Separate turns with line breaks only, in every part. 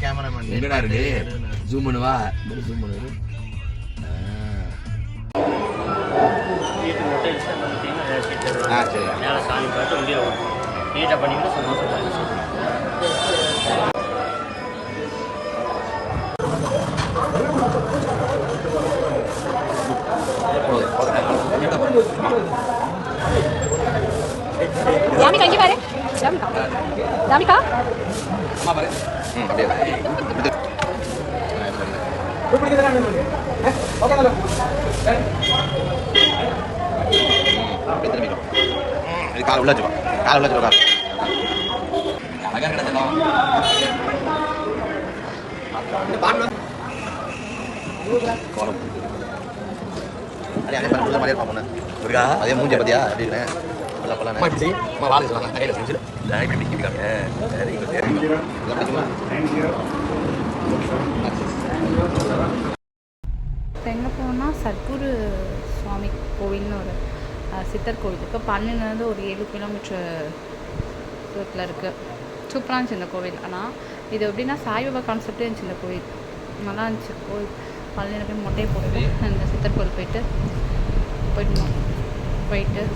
Cameraman எங்கடா இருக்கு zoom பண்ணுவா ஜூம் பண்ணுது சரி மேலே சாமி பார்த்து முடிய நீட்டாக பண்ணிக்கிட்டு சந்தோஷம்
Damika இங்க பாரு Damika
அம்மா பாரு அப்படியே இது காலை உள்ள வச்சுக்கோ காலை உள்ள வச்சுக்கோ அழகாக கிடச்சலாம் கோலம் அதே மாதிரி உள்ள மாதிரியே இருப்பான் பொண்ணு இருக்கா அதே மூஞ்ச பத்தியா அப்படின்னு நல்லா போலாம் இப்படி வாழை சொல்லலாம் கையில் செஞ்சு இப்படி பிடிக்காங்க
எங்கே போனால் சத்குரு சுவாமி கோவில்னு ஒரு சித்தர் கோவில் இருக்குது பழனிலேருந்து ஒரு 7 கிலோமீட்டர் தூரத்தில் இருக்குது. சூப்பராக இருந்துச்சு இந்த கோவில். ஆனால் இது எப்படின்னா சாய்பாபா கான்செப்டே இருந்துச்சு இந்த கோவில். நல்லா இருந்துச்சு கோவில். பழனியில் போய் மொட்டையை போட்டு இந்த சித்தர் கோவில் போயிட்டு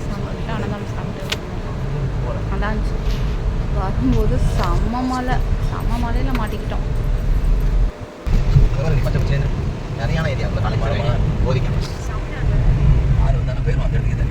சாப்பிட்டு அன்னதானம் சாப்பிட்டு நல்லா இருந்துச்சு. வரும்போது செம்ம மலையில் மாட்டிக்கிட்டோம்.
சரியான ஏரியா நாளைக்கு போதிக்கணும் 6 பேரும் அந்த இடத்துக்கு